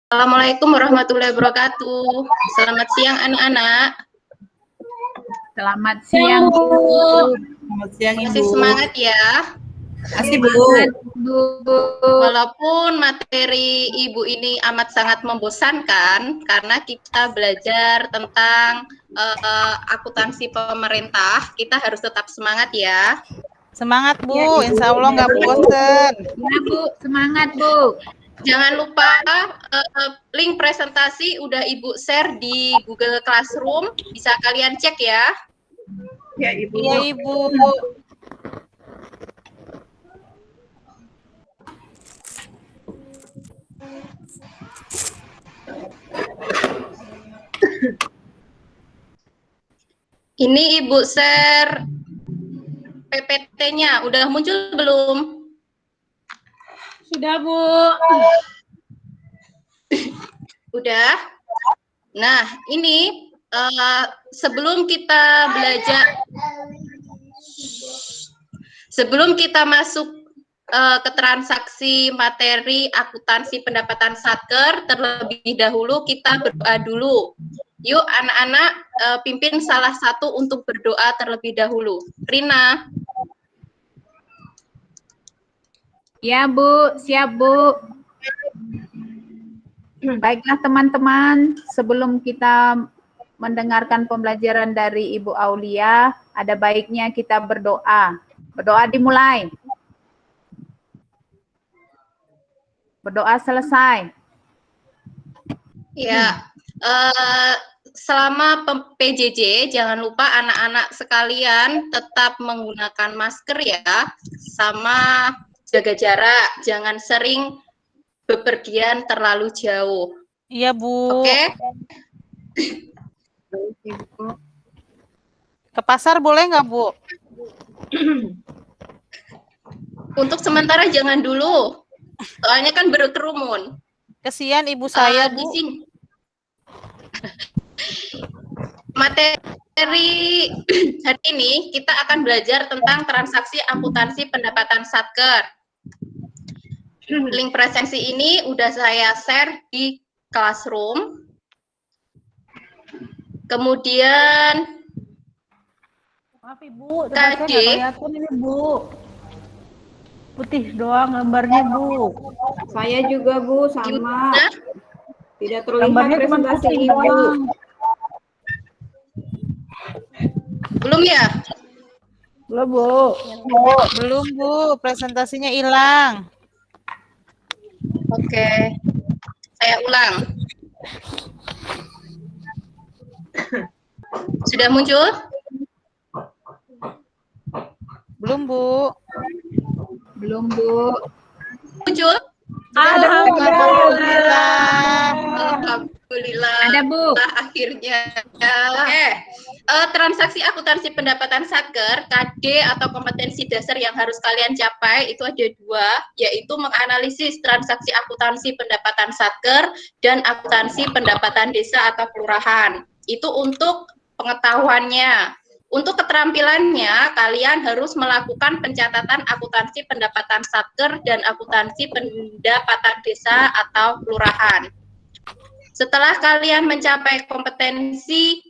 Assalamualaikum warahmatullahi wabarakatuh. Selamat siang anak-anak. Selamat siang, Bu. Selamat siang, Ibu. Masih semangat ya. Masih, Bu. Bu. Walaupun materi Ibu ini amat sangat membosankan karena kita belajar tentang akuntansi pemerintah, kita harus tetap semangat ya. Semangat, Bu. Ya, Insya Allah nggak bosen. Ya, Bu. Semangat, Bu. Jangan lupa link presentasi udah Ibu share di Google Classroom, bisa kalian cek ya. Ya, Ibu. Iya, Ibu. Ini Ibu share PPT-nya, udah muncul belum? Sudah, Bu. Udah. Nah, ini sebelum kita masuk ke transaksi materi akuntansi pendapatan Satker, terlebih dahulu kita berdoa dulu. Yuk anak-anak pimpin salah satu untuk berdoa terlebih dahulu. Rina. Ya, Bu. Siap, Bu. Baiklah, teman-teman. Sebelum kita mendengarkan pembelajaran dari Ibu Aulia, ada baiknya kita berdoa. Berdoa dimulai. Berdoa selesai. Ya, selama PJJ jangan lupa anak-anak sekalian tetap menggunakan masker ya, sama jaga jarak, jangan sering bepergian terlalu jauh. Iya, Bu. Oke? Ke pasar boleh nggak, Bu? Untuk sementara jangan dulu, soalnya kan berkerumun. Kesian ibu saya, Di Bu. sini. Materi hari ini kita akan belajar tentang transaksi akuntansi pendapatan Satker. Link presensi ini udah saya share di Classroom. Kemudian Maaf Ibu, KD. kelihatan ini Bu. Putih doang gambarnya Bu. Saya juga Bu, sama. Gimana? Tidak terlihat Gambarnya cuma presentasi putih Ibu. doang. Belum ya? Belum Bu. Belum, Bu. Presentasinya hilang. Oke. Saya ulang. Sudah muncul? Belum, Bu. Belum, Bu. Muncul? Alhamdulillah. Alhamdulillah. Ada, Bu. Akhirnya. Oke. Transaksi akuntansi pendapatan Satker, KD atau kompetensi dasar yang harus kalian capai itu ada dua, yaitu menganalisis transaksi akuntansi pendapatan Satker dan akuntansi pendapatan desa atau kelurahan. Itu untuk pengetahuannya. Untuk keterampilannya, kalian harus melakukan pencatatan akuntansi pendapatan Satker dan akuntansi pendapatan desa atau kelurahan. Setelah kalian mencapai kompetensi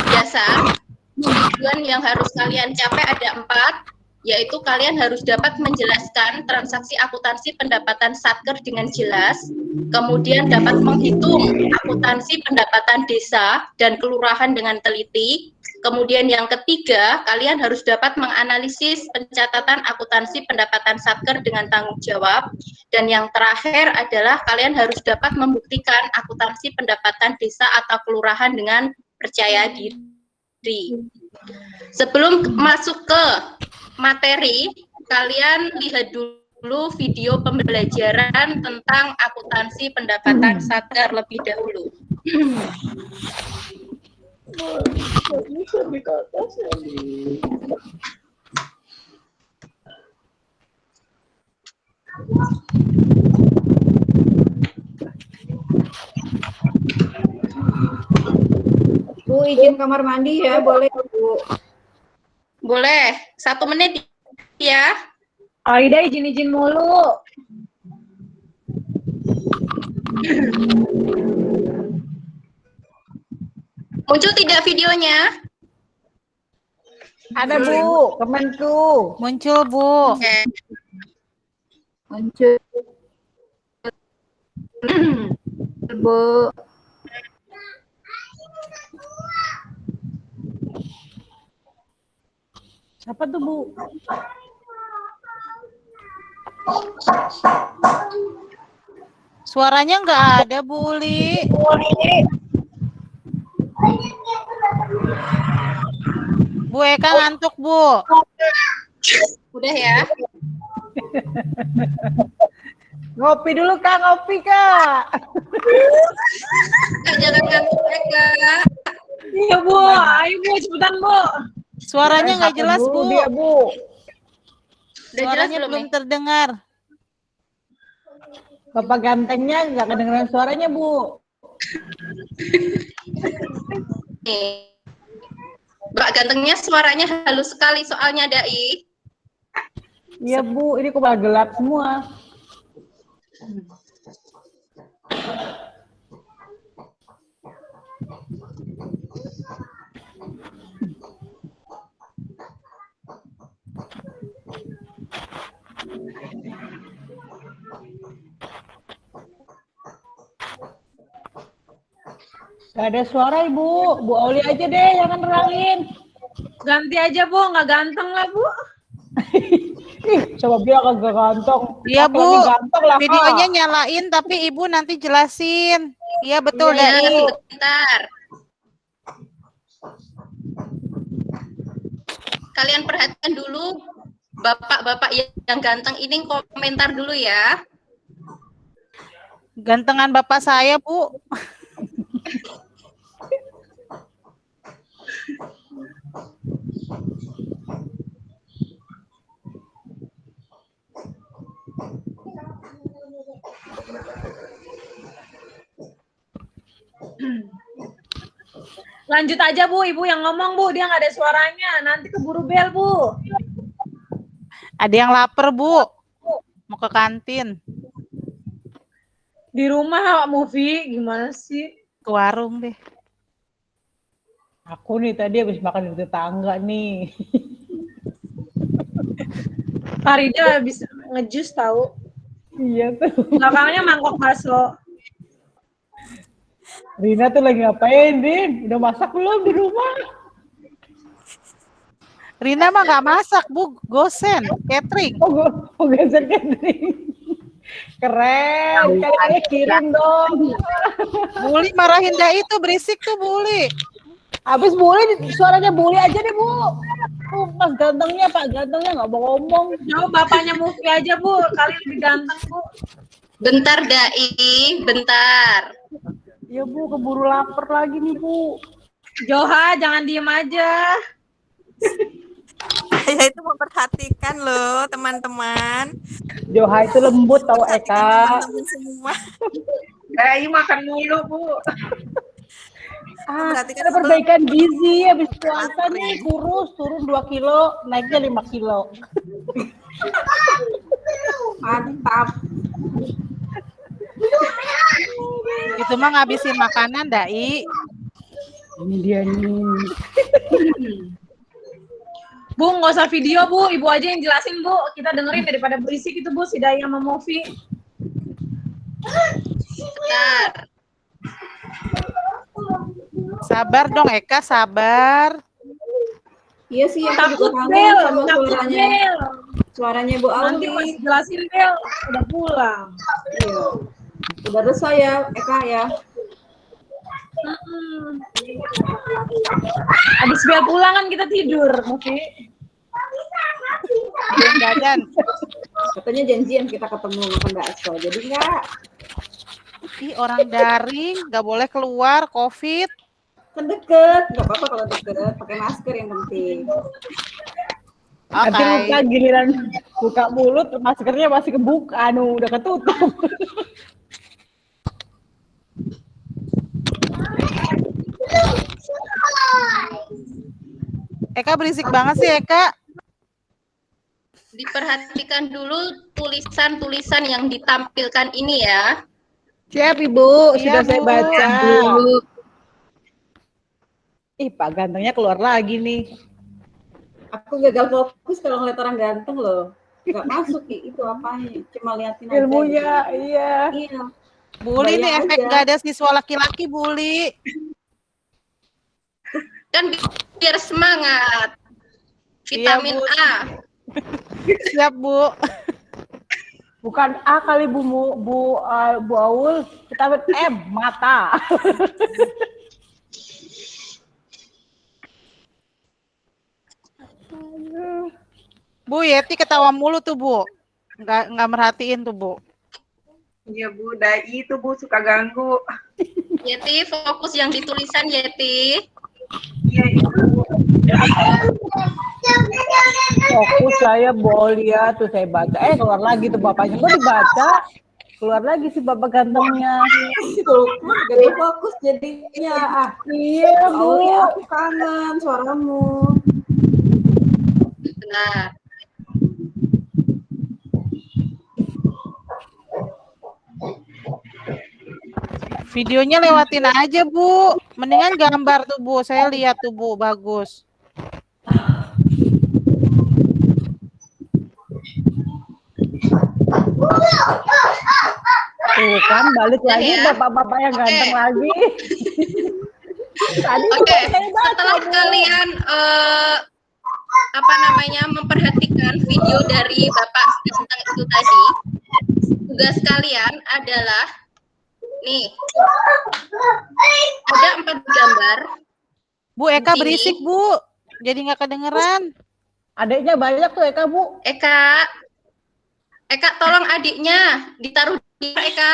dasar, tujuan yang harus kalian capai ada 4, yaitu kalian harus dapat menjelaskan transaksi akuntansi pendapatan Satker dengan jelas, kemudian dapat menghitung akuntansi pendapatan desa dan kelurahan dengan teliti, kemudian yang ketiga, kalian harus dapat menganalisis pencatatan akuntansi pendapatan Satker dengan tanggung jawab, dan yang terakhir adalah kalian harus dapat membuktikan akuntansi pendapatan desa atau kelurahan dengan percaya diri. Sebelum masuk ke materi, kalian lihat dulu video pembelajaran tentang akuntansi pendapatan Satker lebih dahulu. Bu, izin kamar mandi ya, boleh Bu. Boleh, 1 menit ya. Aida izin-izin mulu. Muncul tidak videonya? Ada Bu, Kemenku. Muncul, Bu. Oke. Muncul, Bu. Siapa tuh Bu? Suaranya nggak ada, Bu Uli. Bu Eka ngantuk, Bu. Udah ya? Ngopi dulu Kak, ngopi Kak. Kak, jangan ngantuk Eka. Iya Bu, ayo Bu, cepetan Bu. Suaranya nggak Satu jelas, dulu Bu. Dia Bu. Udah jelas Suaranya belum belum nih? terdengar. Bapak gantengnya nggak kedengeran suaranya Bu. Nih. Mbak gantengnya suaranya halus sekali soalnya Dai. Iya Bu, ini kok malah gelap semua. Gak ada suara Ibu, Bu Auli aja deh yang nerangin. Ganti aja Bu, nggak ganteng lah Bu. Ih, coba bilang kagak ganteng. Iya, Aku Bu. lagi ganteng lah, Kak. Videonya nyalain, tapi Ibu nanti jelasin. Iya, betul, Iya, Dai. bentar. Kalian perhatikan dulu bapak-bapak yang ganteng ini komentar dulu ya. Gantengan bapak saya, Bu. Lanjut aja Bu, Ibu yang ngomong Bu, dia nggak ada suaranya. Nanti keburu bel Bu. Ada yang lapar, Bu. Mau ke kantin, Di rumah movie gimana sih? ke warung deh. Aku nih tadi habis makan di tetangga nih. Farida habis ngejus tahu. Iya tuh. Belakangnya mangkok bakso. Rina tuh lagi ngapain, Din? Udah masak belum di rumah? Rina mah nggak masak, Bu. Gosen, catering. Oh, gue geser catering. Keren, kali-kali kirim dong. Buli marahin Dai itu berisik tuh, Buli. Habis Buli, suaranya Buli aja deh, Bu. Mas gantengnya, Pak gantengnya nggak mau ngomong. Jauh bapaknya movie aja Bu, kali lebih ganteng Bu. Bentar Dai, bentar. Ya Bu, keburu lapar lagi nih Bu. Joha, jangan diem aja. Saya itu memperhatikan loh teman-teman. Joha itu lembut tau Eka. Teman-teman semua. Dai makan mulu Bu. Memperhatikan Ada perbaikan gizi habis puasa nih, kurus turun 2 kilo, naiknya 5 kilo. Mantap. Itu mah ngabisin makanan, Dai. Ini dia nih. Bu, nggak usah video Bu, Ibu aja yang jelasin Bu. Kita dengerin daripada berisik itu Bu, si Dai sama Mofi. Bentar. Sabar dong, Eka, sabar. Iya sih, aku takut juga kangen Bel, sama takut suaranya. Bel. Suaranya Bu Nanti Auli. pas jelasin Bel, udah pulang. Iya. Udah resah ya, Eka ya. Abis Bel pulang kan kita tidur, Mofi. Dadan. Katanya janjian kita ketemu makan bakso. Jadi enggak. Ih, orang daring, nggak boleh keluar, COVID. Kan deket, nggak apa-apa kalau deket. Pakai masker yang penting. Nanti lupa giliran buka mulut, maskernya masih kebuka, udah ketutup. Eka berisik banget sih, Eka. Diperhatikan dulu tulisan-tulisan yang ditampilkan ini ya. Siap Ibu, Iya, sudah saya Bu. baca. Bu. Ih, Pak gantengnya keluar lagi nih. Aku gagal fokus kalau ngeliat orang ganteng loh. Nggak masuk itu apanya. Cuma liatin aja. Ilmunya, gitu. iya. Iya. Buli nih Bayang efek aja. gak ada siswa laki-laki, Buli. Kan biar semangat. Iya, Vitamin Bu. A. Siap, Bu. Bukan A kali Bu Aul, vitamin M, mata. Bu, Yeti ketawa mulu tuh, Bu. Nggak merhatiin tuh, Bu. Iya Bu, dai itu Bu suka ganggu. Yeti, fokus yang di tulisan Yeti. Iya itu Bu. Fokus saya Bolia tuh saya baca. Keluar lagi tuh bapaknya. Kok dibaca? Keluar lagi si bapak gantengnya. Gagal fokus jadinya. Ah, Iya Bu. Auli, aku kangen suaramu. Nah, Videonya lewatin aja, Bu. Mendingan gambar tuh, Bu. Saya lihat tuh, Bu. Bagus. Tuh kan balik Udah lagi ya? bapak-bapak yang Oke. ganteng lagi. Tadi oke. juga saya baca, Setelah Bu. kalian memperhatikan video dari Bapak Ganteng itu tadi, tugas kalian adalah nih, ada 4 gambar. Bu, Eka Di sini. berisik, Bu. Jadi nggak kedengeran. Adiknya banyak tuh Eka Bu. Eka, tolong adiknya ditaruh di Eka.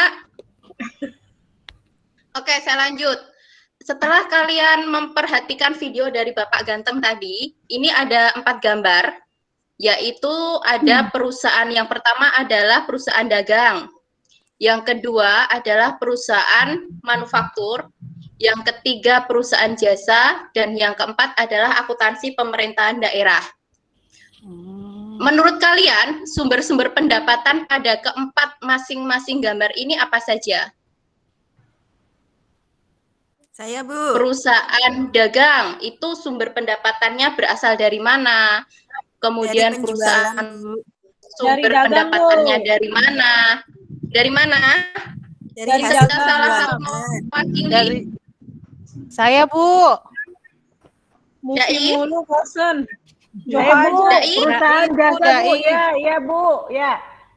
Oke, saya lanjut. Setelah kalian memperhatikan video dari Bapak Ganteng tadi, ini ada 4 gambar, yaitu ada perusahaan yang pertama adalah perusahaan dagang, yang kedua adalah perusahaan manufaktur, yang ketiga perusahaan jasa, dan yang keempat adalah akuntansi pemerintahan daerah. Menurut kalian, sumber-sumber pendapatan pada keempat masing-masing gambar ini apa saja? Saya Bu. Perusahaan dagang itu sumber pendapatannya berasal dari mana? Kemudian Dari perusahaan penjualan, Bu. sumber Dari dagang, pendapatannya Bu. dari mana? Dari mana? Dari Bisa hasil salah satu penjualan. mewakili. Dari saya, Bu. Dai, Mulu bosen. Saya Bu, Dai. perusahaan Dai, Bu, jasa Bu. Dai. Ya, iya Bu. Ya.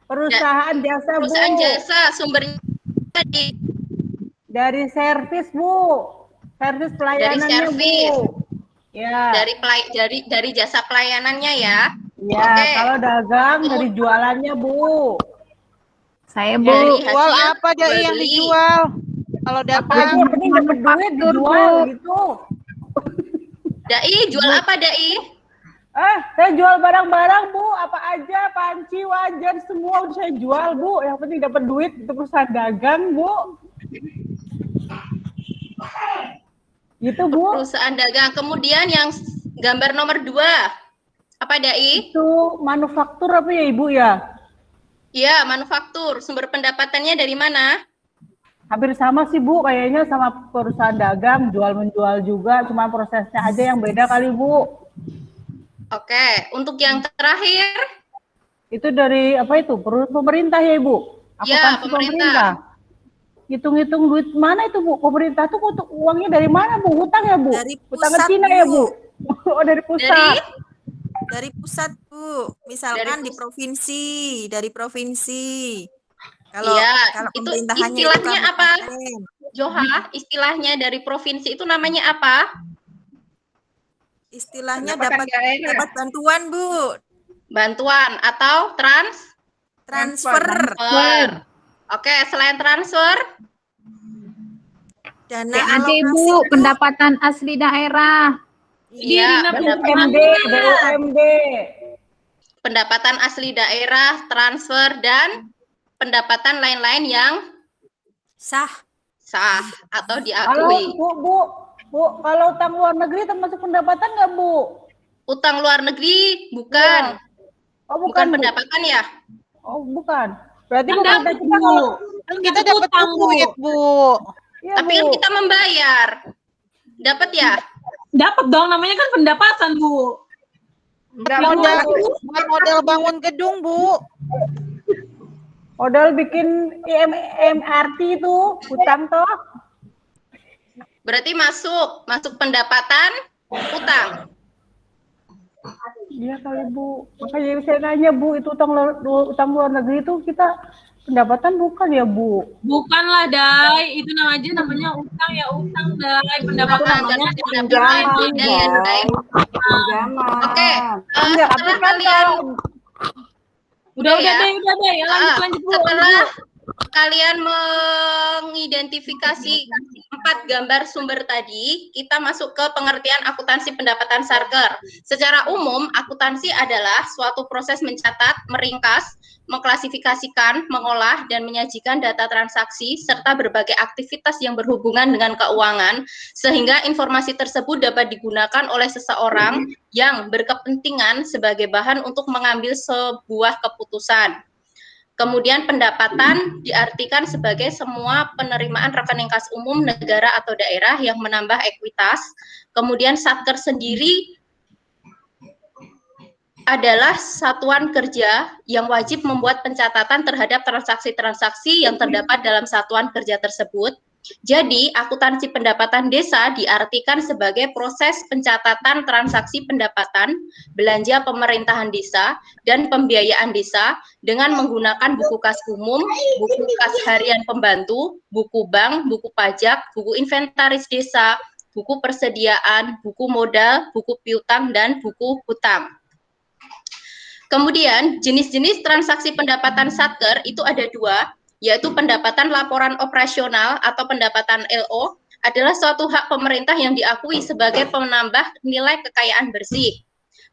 Perusahaan jasa Bu. perusahaan jasa sumbernya tadi Dari servis Bu. Servis pelayanannya servis. Bu. Ya. dari jasa pelayanannya ya. Ya, Oke. kalau dagang dari jualannya Bu. Saya Bu. Dari Jual hasil apa jual Dai yang beli. dijual? Kalau Apa dapat aja yang penting dapat duit dijual gitu. Dai, jual apa Dai? Saya jual barang-barang Bu, apa aja, panci, wajan, semua udah saya jual Bu. Yang penting dapat duit, itu perusahaan dagang Bu. Gitu Bu. Perusahaan dagang. Kemudian yang gambar nomor 2. Apa Dai? Itu manufaktur apa ya Ibu ya? Iya, manufaktur. Sumber pendapatannya dari mana? Hampir sama sih Bu, kayaknya sama perusahaan dagang, jual-menjual juga, cuma prosesnya aja yang beda kali Bu. Oke, untuk yang terakhir, Itu dari apa itu? Pemerintah ya Ibu? Ya, Akuntansi pemerintah. Hitung-hitung duit mana itu Bu? Pemerintah tuh untuk uangnya dari mana Bu? Hutang ya Bu? Dari Hutang ke pusat, Cina ya Bu. Bu? Oh dari pusat. Dari pusat Bu. Misalkan Dari di provinsi. Kalau Iya, kalau itu pemerintahannya istilahnya apa? kabupaten. Joha, istilahnya dari provinsi itu namanya apa? Istilahnya Pendapatan daerah. dapat bantuan Bu. Bantuan atau Transfer Oke, selain transfer, dana PAD alokasi Bu, pendapatan asli daerah. iya, BUMD, BUMD. pendapatan asli daerah, transfer, dan pendapatan lain-lain yang sah. sah atau Kalau diakui. Bu, kalau utang luar negeri termasuk pendapatan nggak Bu? Utang luar negeri bukan, Oh bukan Bu. pendapatan ya. Oh bukan. Berarti Kan bukan dapat, kita Bu. kalau Kan kita dapat Utang, Bu. duit, Bu. iya, Tapi kan Bu. kita membayar. Dapat ya? Dapat dong, namanya kan pendapatan, Bu. Enggak, Modal, Bu. buat modal bangun gedung, Bu. Modal bikin MRT itu utang toh. Berarti masuk pendapatan, utang. Iya kali Bu. Makanya saya nanya Bu, itu utang luar negeri itu kita pendapatan bukan ya Bu? Bukanlah, Dai. Itu namanya utang ya utang, Dai. Pendapatan Namanya ada pinjaman, beda ya, Dai. Pinjaman. Oke, Enggak, tapi setelah kan kalian Udah, ya. Dai. Ya, lanjut, Bu. Setelah kalian mengidentifikasi 4 gambar sumber tadi, kita masuk ke pengertian akuntansi pendapatan Sarker. Secara umum, akuntansi adalah suatu proses mencatat, meringkas, mengklasifikasikan, mengolah, dan menyajikan data transaksi, serta berbagai aktivitas yang berhubungan dengan keuangan, sehingga informasi tersebut dapat digunakan oleh seseorang yang berkepentingan sebagai bahan untuk mengambil sebuah keputusan. Kemudian pendapatan diartikan sebagai semua penerimaan rekening kas umum negara atau daerah yang menambah ekuitas. Kemudian Satker sendiri adalah satuan kerja yang wajib membuat pencatatan terhadap transaksi-transaksi yang terdapat dalam satuan kerja tersebut. Jadi, akuntansi pendapatan desa diartikan sebagai proses pencatatan transaksi pendapatan, belanja pemerintahan desa, dan pembiayaan desa dengan menggunakan buku kas umum, buku kas harian pembantu, buku bank, buku pajak, buku inventaris desa, buku persediaan, buku modal, buku piutang, dan buku hutang. Kemudian, jenis-jenis transaksi pendapatan Satker itu ada 2, yaitu pendapatan laporan operasional atau pendapatan LO adalah suatu hak pemerintah yang diakui sebagai penambah nilai kekayaan bersih.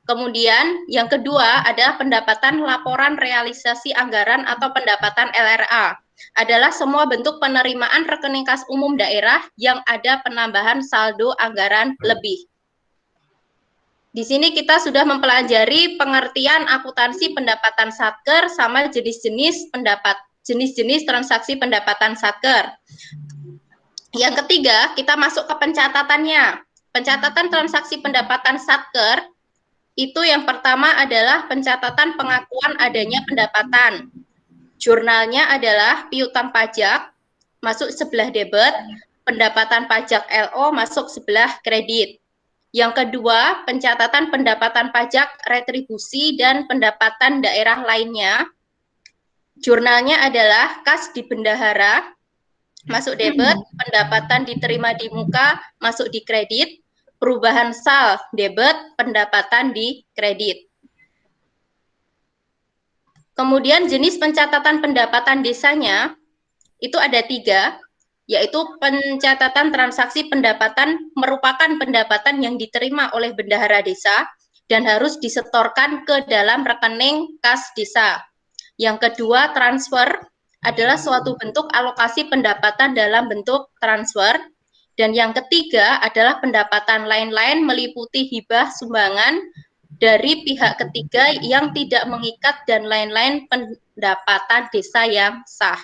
Kemudian yang kedua adalah pendapatan laporan realisasi anggaran atau pendapatan LRA. Adalah semua bentuk penerimaan rekening kas umum daerah yang ada penambahan saldo anggaran lebih. Di sini kita sudah mempelajari pengertian akuntansi pendapatan Satker sama jenis-jenis transaksi pendapatan Satker. Yang ketiga, kita masuk ke pencatatannya. Pencatatan transaksi pendapatan Satker itu yang pertama adalah pencatatan pengakuan adanya pendapatan. Jurnalnya adalah piutang pajak, masuk sebelah debit, pendapatan pajak LO masuk sebelah kredit. Yang kedua, pencatatan pendapatan pajak retribusi dan pendapatan daerah lainnya. Jurnalnya adalah kas di bendahara, masuk debit, pendapatan diterima di muka, masuk di kredit, perubahan sal debit, pendapatan di kredit. Kemudian jenis pencatatan pendapatan desanya itu ada 3, yaitu pencatatan transaksi pendapatan merupakan pendapatan yang diterima oleh bendahara desa dan harus disetorkan ke dalam rekening kas desa. Yang kedua, transfer adalah suatu bentuk alokasi pendapatan dalam bentuk transfer. Dan yang ketiga adalah pendapatan lain-lain meliputi hibah, sumbangan dari pihak ketiga yang tidak mengikat dan lain-lain pendapatan desa yang sah.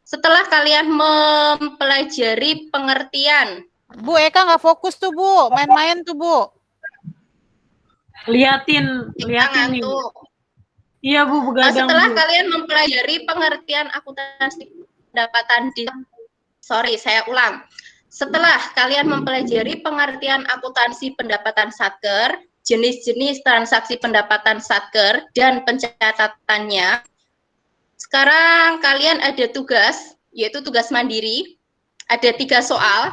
Setelah kalian mempelajari pengertian. Bu, Eka nggak fokus tuh, Bu. Main-main tuh, Bu. Liatin nih. Iya, Bu, begadang. Setelah Bu. kalian mempelajari pengertian akuntansi pendapatan saya ulang. Setelah kalian mempelajari pengertian akuntansi pendapatan Satker, jenis-jenis transaksi pendapatan Satker dan pencatatannya, sekarang kalian ada tugas, yaitu tugas mandiri. Ada 3 soal.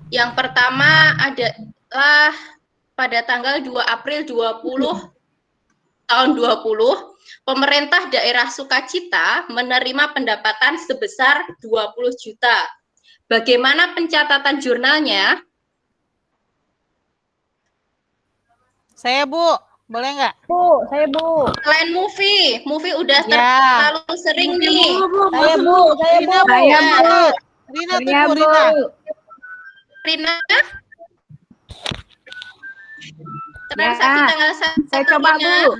Yang pertama adalah pada tanggal 2 April tahun 20, pemerintah daerah Sukacita menerima pendapatan sebesar 20 juta. Bagaimana pencatatan jurnalnya? Saya, Bu. Boleh nggak? Bu, saya Bu. Selain movie udah Ya. terlalu sering nih. Saya Bu. Rina, Bu. Saya, Bu. Rina tuh, Saya, Bu. Bu. Rina? Transaksi tanggal 1 Saya coba, Rina. Bu.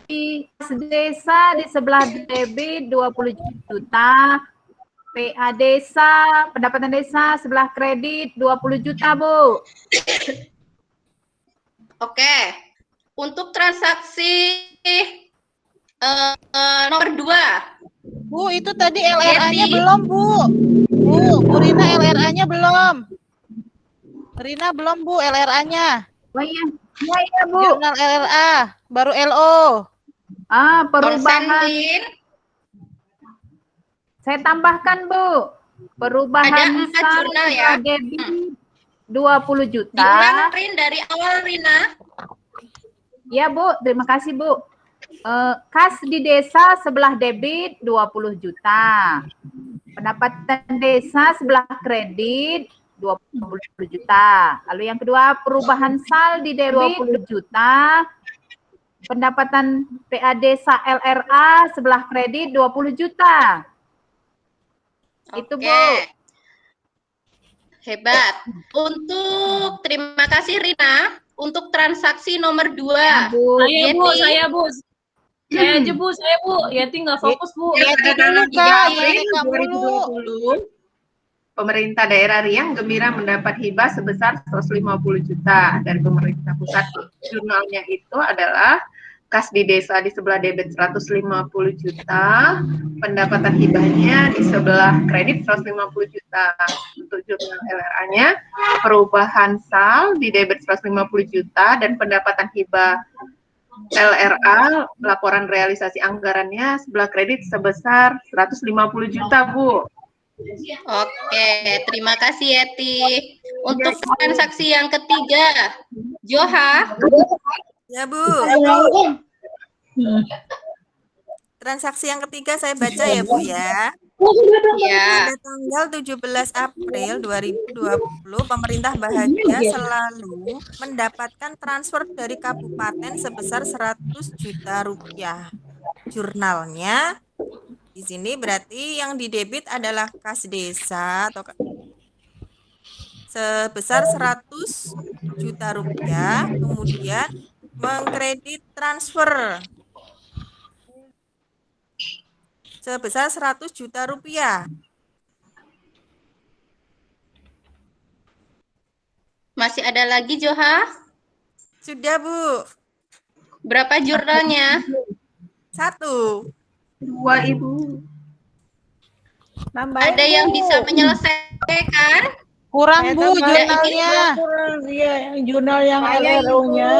kas desa di sebelah debit 20 juta. PA desa, pendapatan desa sebelah kredit 20 juta, Bu. Oke. Untuk transaksi nomor 2. Bu, itu tadi LRA-nya belum, Bu. Bu Rina LRA-nya belum. Rina belum, Bu, LRA-nya. Oh iya, iya, Bu. Jurnal LRA, baru LO. Perubahan. Konsentin. Saya tambahkan, Bu. Perubahan Ada 4 jurnal ya. debit 20 juta. Diulang, Rin, dari awal, Rina. Ya, Bu. Terima kasih, Bu. Kas di desa sebelah debit 20 juta. Pendapatan desa sebelah kredit 20 juta. Lalu yang kedua, perubahan saldi debit 20 juta. Pendapatan PA desa LRA sebelah kredit 20 juta. Itu, Bu. Hebat. Terima kasih, Rina. Untuk transaksi nomor 2. Saya Bu, Yeti. saya Bu. Saya aja Bu, saya Bu. Yeti nggak fokus Bu. Yeti dulu, 3 Kak. April Yeti kamu dulu. 2020, pemerintah daerah Riau Gembira mendapat hibah sebesar 150 juta dari pemerintah pusat. Jurnalnya itu adalah kas di desa di sebelah debit 150 juta, pendapatan hibahnya di sebelah kredit 150 juta. Untuk jurnal LRA-nya, perubahan sal di debit 150 juta dan pendapatan hibah LRA, laporan realisasi anggarannya sebelah kredit sebesar 150 juta, Bu. Oke, terima kasih, Yeti. Untuk transaksi yang ketiga, Joha. Ya, Bu. Transaksi yang ketiga saya baca ya, Bu ya. Ya. Pada tanggal 17 April 2020, pemerintah Bahagia selalu mendapatkan transfer dari kabupaten sebesar 100 juta rupiah. Jurnalnya di sini berarti yang didebit adalah kas desa atau sebesar 100 juta rupiah, kemudian mengkredit transfer sebesar 100 juta rupiah. Masih ada lagi, Joha? Sudah, Bu. Berapa jurnalnya? 1. 2, Ibu. Nambahin, Ada yang Bu. bisa menyelesaikan? Kurang, Saya Bu, tambahin. jurnalnya. Kurang, iya, yang jurnal yang Saya, LRO-nya.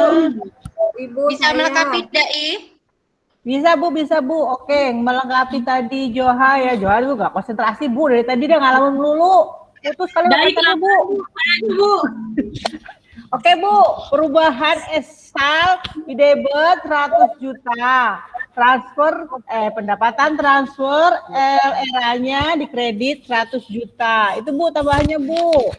Ibu Bisa saya. melengkapi, Dai? Bisa, Bu, bisa, Bu. Oke, melengkapi tadi Joha ya. Joha itu nggak konsentrasi, Bu. Dari tadi dia ngalamin melulu. Putus kali Dari tadi, Bu. Bu. Oke, Bu. Perubahan sal di debit 100 juta. Transfer, pendapatan transfer LRA-nya di kredit 100 juta. Itu, Bu, tambahannya, Bu.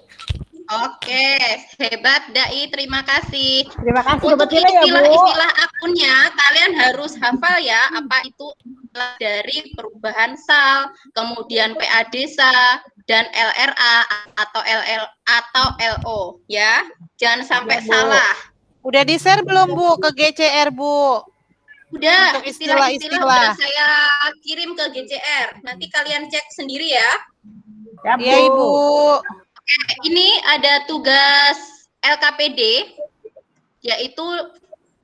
Oke, hebat, Dai. Terima kasih. Terima kasih, Untuk Sobat Nilai ya, Bu. istilah-istilah akunnya, kalian harus hafal ya, apa itu dari perubahan sal, kemudian PA desa, dan LRA atau LO, ya. Jangan sampai Bu. salah. Udah di-share belum, Bu, ke GCR, Bu? Udah, Untuk istilah-istilah istilah-istilah. udah saya kirim ke GCR. Nanti kalian cek sendiri ya. Ya, Bu. Iya, Ibu. Ini ada tugas LKPD, yaitu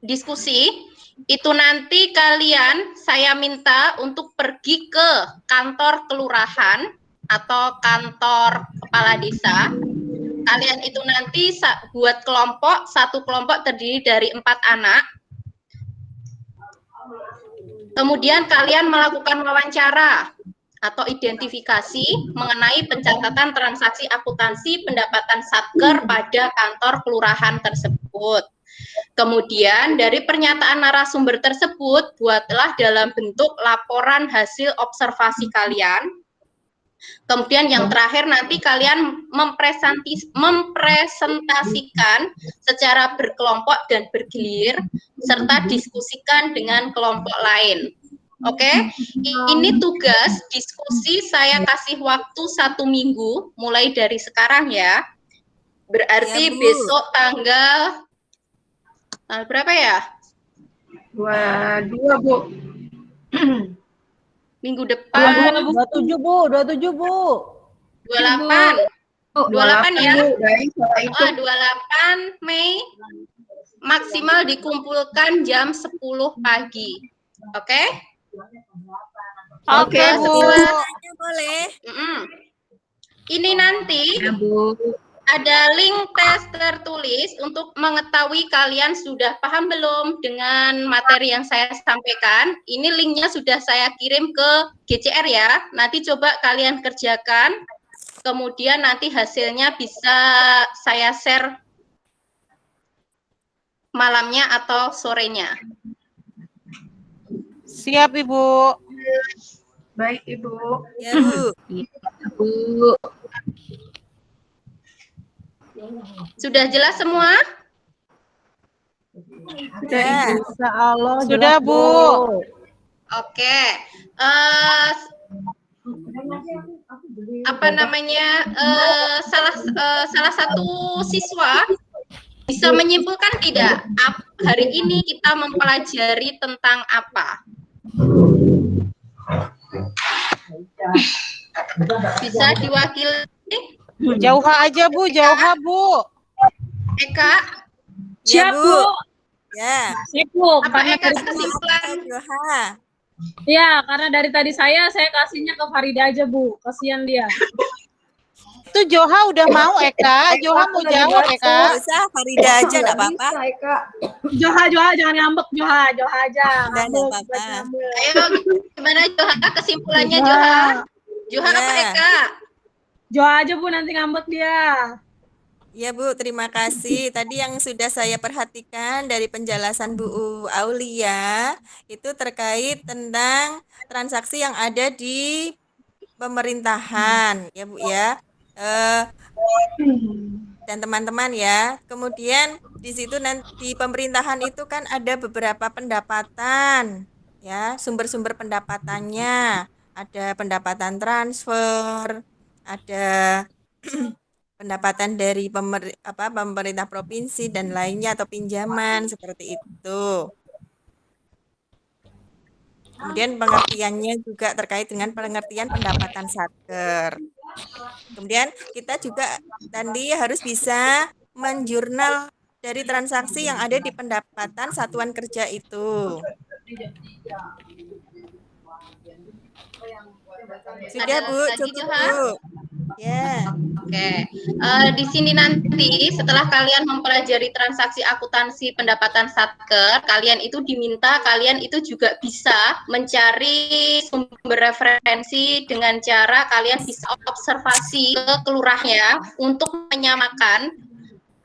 diskusi. Itu nanti kalian saya minta untuk pergi ke kantor kelurahan atau kantor kepala desa. Kalian itu nanti buat kelompok, satu kelompok terdiri dari 4 anak. Kemudian kalian melakukan wawancara atau identifikasi mengenai pencatatan transaksi akuntansi pendapatan Satker pada kantor kelurahan tersebut. Kemudian dari pernyataan narasumber tersebut, buatlah dalam bentuk laporan hasil observasi kalian. Kemudian yang terakhir nanti kalian mempresentasikan secara berkelompok dan bergilir, serta diskusikan dengan kelompok lain. Oke, ini tugas diskusi saya kasih waktu 1 minggu mulai dari sekarang ya. Berarti Ya, Bu. besok tanggal berapa ya? 22, Bu. Minggu depan 27 Bu, 27 Bu. 28. 28 ya. Bu. Baik, salah itu. 28 Mei maksimal dikumpulkan jam 10 pagi. Oke? Oke, Bu. Pertanyaannya boleh. Ini nanti ada link tes tertulis untuk mengetahui kalian sudah paham belum dengan materi yang saya sampaikan. Ini linknya sudah saya kirim ke GCR ya. Nanti coba kalian kerjakan. Kemudian nanti hasilnya bisa saya share malamnya atau sorenya. Siap, Ibu. Baik, Ibu. Ya, Bu. Bu. Sudah jelas semua? Ya. Insya Allah Sudah, jelas, Bu. Oke. Apa namanya? Salah satu siswa bisa menyimpulkan tidak hari ini kita mempelajari tentang apa? Bisa diwakili? Jauha aja, Bu. Jauha, Bu. Eka, Ya, Siap, Bu. Bu. Ya. Siap, Bu. apa Karena Eka kesimpulan? Joha. ya, karena dari tadi saya kasihnya ke Farida aja, Bu. Kasihan dia. Itu Joha udah mau, Eka. Joha mau jawab, Nggak Eka. usah, Farida aja, nggak apa-apa. Bisa, Eka. Joha jangan ngambek, Joha aja. Udah, nggak apa-apa. Ayo, gimana Joha? Kesimpulannya Joha? Joha Ya. apa Eka? Joha aja, Bu, nanti ngambek dia. Ya, Bu, terima kasih. Tadi yang sudah saya perhatikan dari penjelasan Bu Aulia itu terkait tentang transaksi yang ada di pemerintahan, ya, Bu ya. Dan teman-teman ya. Kemudian di situ nanti pemerintahan itu kan ada beberapa pendapatan, ya, sumber-sumber pendapatannya. Ada pendapatan transfer, ada pendapatan dari pemerintah provinsi dan lainnya atau pinjaman seperti itu. Kemudian pengertiannya juga terkait dengan pengertian pendapatan satker. Kemudian kita juga tadi harus bisa menjurnal dari transaksi yang ada di pendapatan satuan kerja itu. Sudah, Bu, cukup, Bu. Ya. Oke, di sini nanti setelah kalian mempelajari transaksi akuntansi pendapatan satker, kalian itu diminta kalian itu juga bisa mencari sumber referensi dengan cara kalian bisa observasi ke kelurahnya untuk menyamakan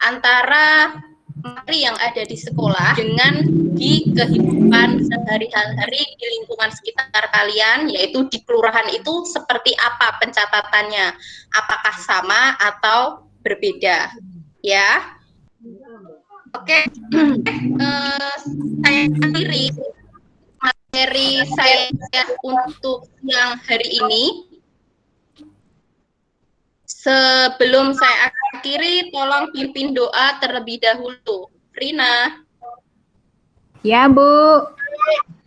antara materi yang ada di sekolah dengan di kehidupan sehari-hari di lingkungan sekitar kalian, yaitu di kelurahan itu seperti apa pencatatannya, apakah sama atau berbeda, ya. Oke, saya akhiri materi saya untuk yang hari ini. Sebelum saya akhiri, tolong pimpin doa terlebih dahulu. Rina. Ya, Bu.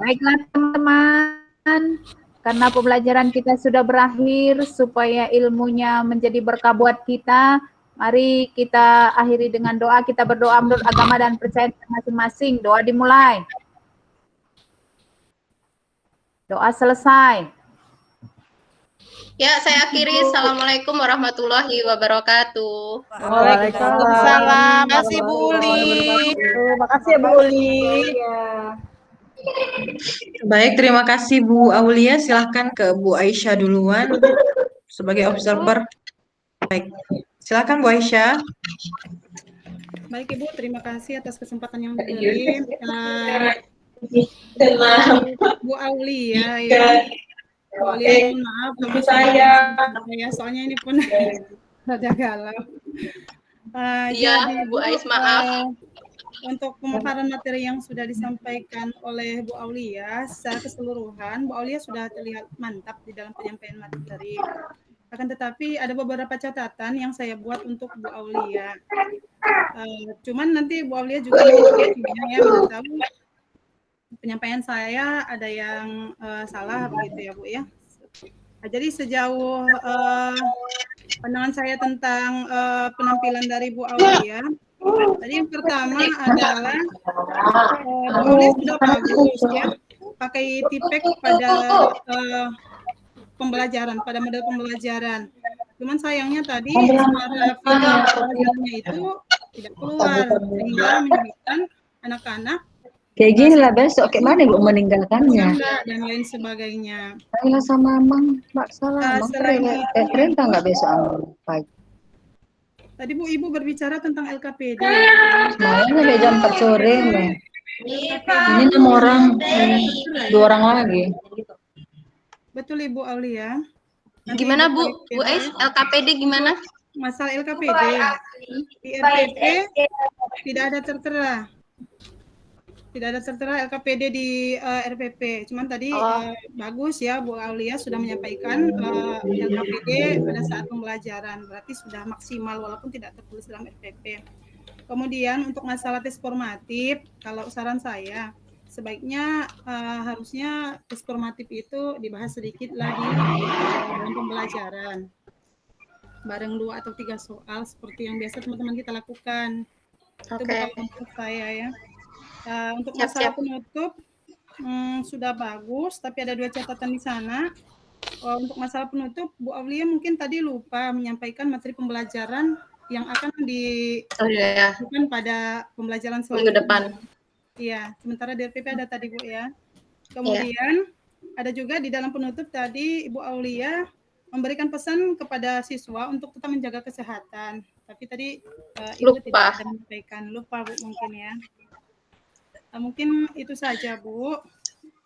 Baiklah, teman-teman. Karena pembelajaran kita sudah berakhir, supaya ilmunya menjadi berkah buat kita, mari kita akhiri dengan doa. Kita berdoa menurut agama dan percaya masing-masing. Doa dimulai. Doa selesai. Ya, saya akhiri. Assalamualaikum warahmatullahi wabarakatuh. Waalaikumsalam. Terima kasih, Bu Uli. Terima kasih ya, Bu Uli. Baik, terima kasih Bu Aulia. Silahkan ke Bu Aisyah duluan sebagai observer. Baik, silahkan Bu Aisyah. Baik Ibu, terima kasih atas kesempatan yang diberi. Bu Aulia ya. Bu Aulia, mohon maaf kalau saya soalnya ini pun rada galau. Iya, Bu Ais, maaf. Untuk pemaparan materi yang sudah disampaikan oleh Bu Aulia secara keseluruhan, Bu Aulia sudah terlihat mantap di dalam penyampaian materi. Akan tetapi ada beberapa catatan yang saya buat untuk Bu Aulia. Cuman nanti Bu Aulia juga mau tahu penyampaian saya ada yang salah begitu ya Bu ya. Nah, jadi sejauh pandangan saya tentang penampilan dari Bu Aulia, tadi yang pertama adalah Bu Aulia sudah bagus ya, pakai tipek pada pembelajaran, pada model pembelajaran. Cuman sayangnya tadi suara video pembelajarannya itu tidak keluar, sehingga menyebabkan anak-anak Kayak gini lah besok, kayak mana Ibu meninggalkannya? dan lain sebagainya. Saya sama Mang Mbak Salah, Mang Selain itu, perintah nggak besok pagi? tadi Bu Ibu berbicara tentang LKPD. Makanya sampai jam 4 sore Mbak. Ini 6 orang, 2 orang lagi. Betul Ibu Aulia. Gimana Bu? Bu Ais, LKPD gimana? Masalah LKPD di RPP tidak ada tertera. Tidak ada tertera LKPD di RPP. Cuman tadi bagus ya Bu Aulia sudah menyampaikan LKPD pada saat pembelajaran. Berarti sudah maksimal walaupun tidak tertulis dalam RPP. Kemudian untuk masalah tes formatif, kalau saran saya sebaiknya harusnya tes formatif itu dibahas sedikit lagi dalam pembelajaran. Bareng 2 atau 3 soal seperti yang biasa teman-teman kita lakukan. Itu bukan untuk saya ya. Untuk masalah penutup sudah bagus, tapi ada 2 catatan di sana. Untuk masalah penutup, Bu Aulia mungkin tadi lupa menyampaikan materi pembelajaran yang akan dilakukan pada pembelajaran selanjutnya. Depan. Iya, sementara di RPP ada tadi Bu ya. Kemudian ada juga di dalam penutup tadi Ibu Aulia memberikan pesan kepada siswa untuk tetap menjaga kesehatan. Tapi tadi Ibu tidak ada menyampaikan, lupa Bu mungkin ya. Mungkin itu saja Bu.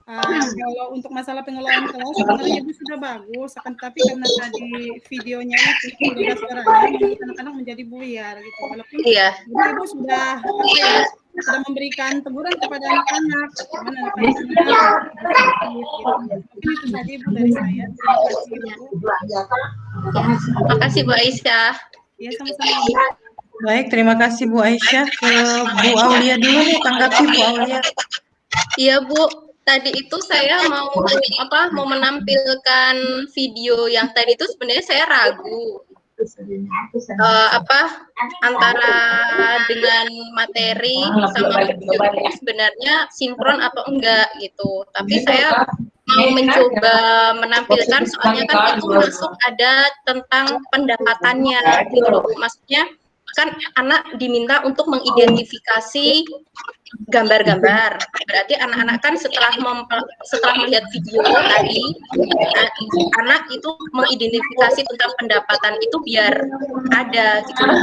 Kalau untuk masalah pengelolaan kelas sebenarnya Ibu sudah bagus, akan tapi karena tadi videonya itu sudah suaranya membuat anak-anak menjadi buyar gitu. Walaupun Ibu sudah memberikan teguran kepada anak-anak, cuman anak-anaknya gitu. Mungkin itu saja Ibu dari saya. Terima kasih Ibu. Terima kasih Bu Aisyah. Ya sama-sama Bu. Baik, terima kasih Bu Aisyah. Ke Bu Aulia dulu nih, tanggapi Bu Aulia. Iya Bu, tadi itu saya mau menampilkan video yang tadi itu sebenarnya saya ragu antara dengan materi sama video itu sebenarnya sinkron atau enggak gitu. Tapi saya mau mencoba menampilkan soalnya kan itu masuk ada tentang pendapatannya gitu loh. Maksudnya kan anak diminta untuk mengidentifikasi gambar-gambar. Berarti anak-anak kan setelah melihat video tadi, anak itu mengidentifikasi tentang pendapatan itu biar ada gitu loh.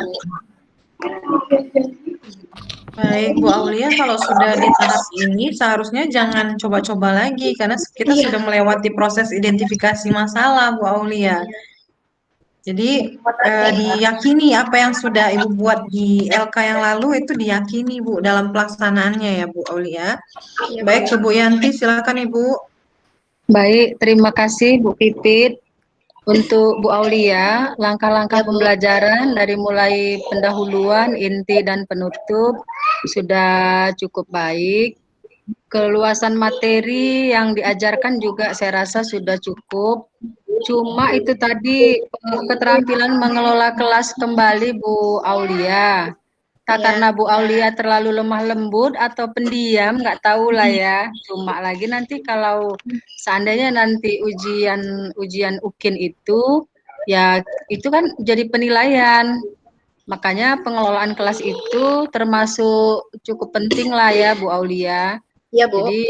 Baik Bu Aulia, kalau sudah di tahap ini seharusnya jangan coba-coba lagi karena kita sudah melewati proses identifikasi masalah Bu Aulia. Jadi diyakini apa yang sudah Ibu buat di LK yang lalu itu diyakini Bu dalam pelaksanaannya ya Bu Aulia. Baik ke Bu Yanti, silakan Ibu. Baik, terima kasih Bu Pipit. Untuk Bu Aulia, langkah-langkah pembelajaran dari mulai pendahuluan, inti, dan penutup sudah cukup baik. Keluasan materi yang diajarkan juga saya rasa sudah cukup. Cuma itu tadi keterampilan mengelola kelas kembali Bu Aulia. Karena Bu Aulia terlalu lemah lembut atau pendiam, nggak tahu lah ya. Cuma lagi nanti kalau seandainya nanti ujian UKIN itu, ya itu kan jadi penilaian. Makanya pengelolaan kelas itu termasuk cukup penting lah ya Bu Aulia. Iya Bu. Jadi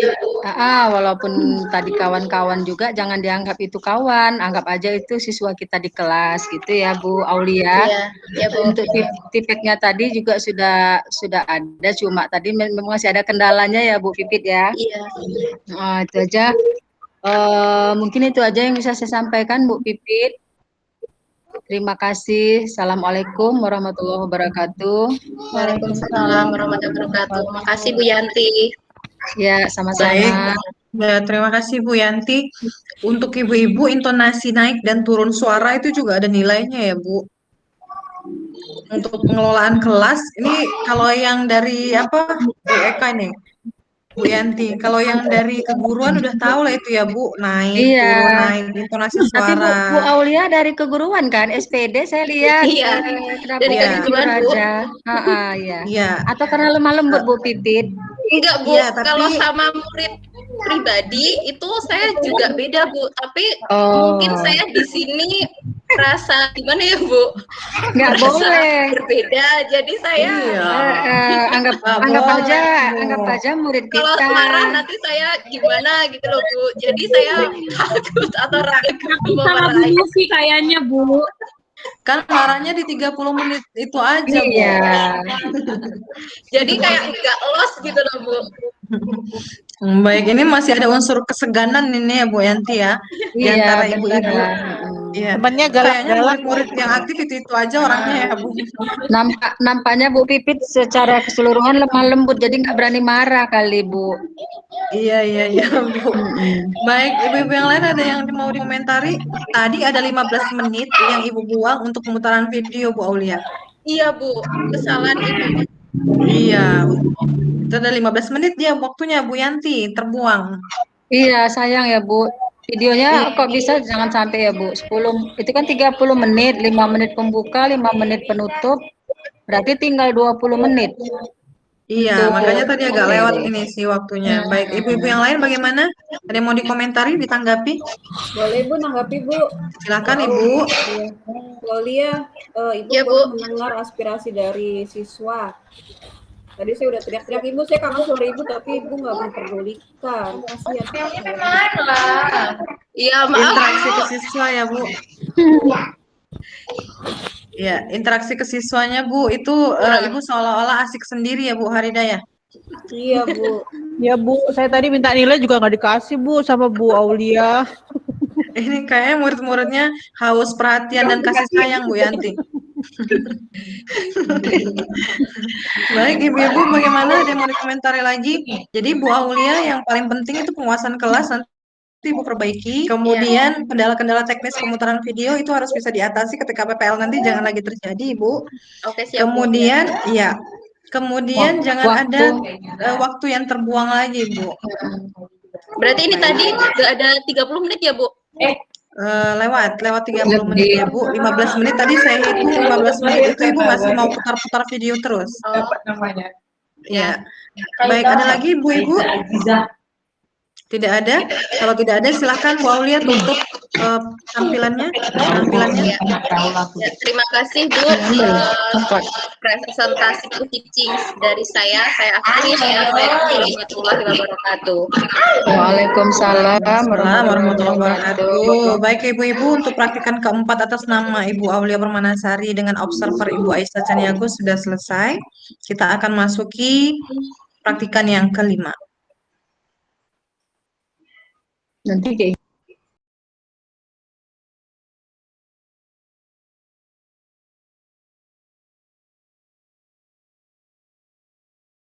walaupun tadi kawan-kawan juga jangan dianggap itu kawan, anggap aja itu siswa kita di kelas gitu ya Bu Aulia. Iya Bu. Untuk tipeknya tadi juga sudah ada, cuma tadi memang masih ada kendalanya ya Bu Pipit ya. Iya. Itu aja. Mungkin itu aja yang bisa saya sampaikan Bu Pipit. Terima kasih. Assalamualaikum warahmatullahi wabarakatuh. Waalaikumsalam warahmatullahi wabarakatuh. Makasih Bu Yanti. Ya, sama-sama. Ya, terima kasih Bu Yanti. Untuk ibu-ibu intonasi naik dan turun suara itu juga ada nilainya ya Bu. Untuk pengelolaan kelas ini kalau yang dari Bu Eka ini Bu Yanti. Kalau yang dari keguruan udah tahu lah itu ya Bu, naik Iya. turun naik intonasi Tapi Bu suara. Aulia dari keguruan kan, SPD saya lihat. Iya, Kenapa dari Iya. jadi jujur keguruan, Bu. aja? Iya. Iya. Atau karena lemah lembut Bu Pipit? Enggak, Bu. Iya, tapi Kalau sama murid pribadi itu saya juga beda, Bu. Tapi mungkin saya di sini rasa gimana ya, Bu? Nggak Merasa boleh. berbeda. Jadi saya Anggap aja murid kalau kita. marah nanti saya gimana gitu loh, Bu. Jadi saya takut atau ragu mau Sama Bu marahin. Lucy kayaknya, Bu. kan marahnya di 30 menit itu aja Bu. Iya. Jadi kayak nggak los gitu loh, Bu. Baik, ini masih ada unsur keseganan ini ya Bu Yanti ya, di Iya, antara benar ibu-ibu. lah. Iya. Temannya Kayaknya galak-galak. murid-murid yang aktif itu aja orangnya ya Bu. Nampaknya Bu Pipit secara keseluruhan lemah lembut, jadi nggak berani marah kali Bu. Iya Bu. Baik, ibu-ibu yang lain ada yang mau dikomentari? Tadi ada 15 menit yang Ibu buang untuk pemutaran video Bu Aulia. Iya, Bu. Kesalahan Ibu. Iya. Itu ada 15 menit dia waktunya Bu Yanti terbuang. Iya, sayang ya Bu. Videonya kok bisa jangan sampai ya Bu. 10 itu kan 30 menit, 5 menit pembuka, 5 menit penutup. Berarti tinggal 20 menit. Iya, Untuk makanya tadi agak oke. lewat ini sih waktunya. Baik, ibu-ibu yang lain bagaimana? Ada yang mau dikomentari, ditanggapi? Boleh Bu, nanggapi Bu. Silakan Ibu. Iya. Bu Aulia, Ibu Ya, boleh Bu. mendengar aspirasi dari siswa. Tadi saya udah teriak-teriak, Ibu, saya kangen suara Ibu, tapi Ibu nggak memperdulikan. Kasihan. Iya, maaf. Interaksi ke siswa ya Bu. Ya, interaksi ke siswanya Bu, itu Ibu seolah-olah asik sendiri ya Bu Haridaya. Iya Bu. Ya Bu, saya tadi minta nilai juga nggak dikasih Bu sama Bu Aulia. Ini kayaknya murid-muridnya haus perhatian dan kasih sayang Bu Yanti. Baik, ibu-ibu bagaimana? Ada yang mau dikomentari lagi? Jadi Bu Aulia yang paling penting itu penguasaan kelas nanti Ibu perbaiki. Kemudian kendala-kendala teknis pemutaran video itu harus bisa diatasi ketika PPL nanti jangan lagi terjadi Ibu. Oke, siap, Bu. Kemudian ya. Kemudian jangan ada waktu yang terbuang lagi Bu. Berarti ini tadi nggak ada 30 menit ya, Bu? Lewat 30 menit ya Bu. 15 menit tadi saya hitung 15 menit itu Ibu masih mau putar-putar video terus. Ya. Baik, ada lagi Ibu-ibu? Tidak ada? Kalau tidak ada silahkan Bu Aulia tutup tampilannya. Ya, terima kasih Bu. Presentasi teaching dari saya akhiri. Assalamualaikum warahmatullahi wabarakatuh. Waalaikumsalam warahmatullahi wabarakatuh. Baik Ibu-ibu, untuk praktikan keempat atas nama Ibu Aulia Permanasari dengan observer Ibu Aisyah Caniago sudah selesai. Kita akan masuki praktikan yang kelima. Nanti kayak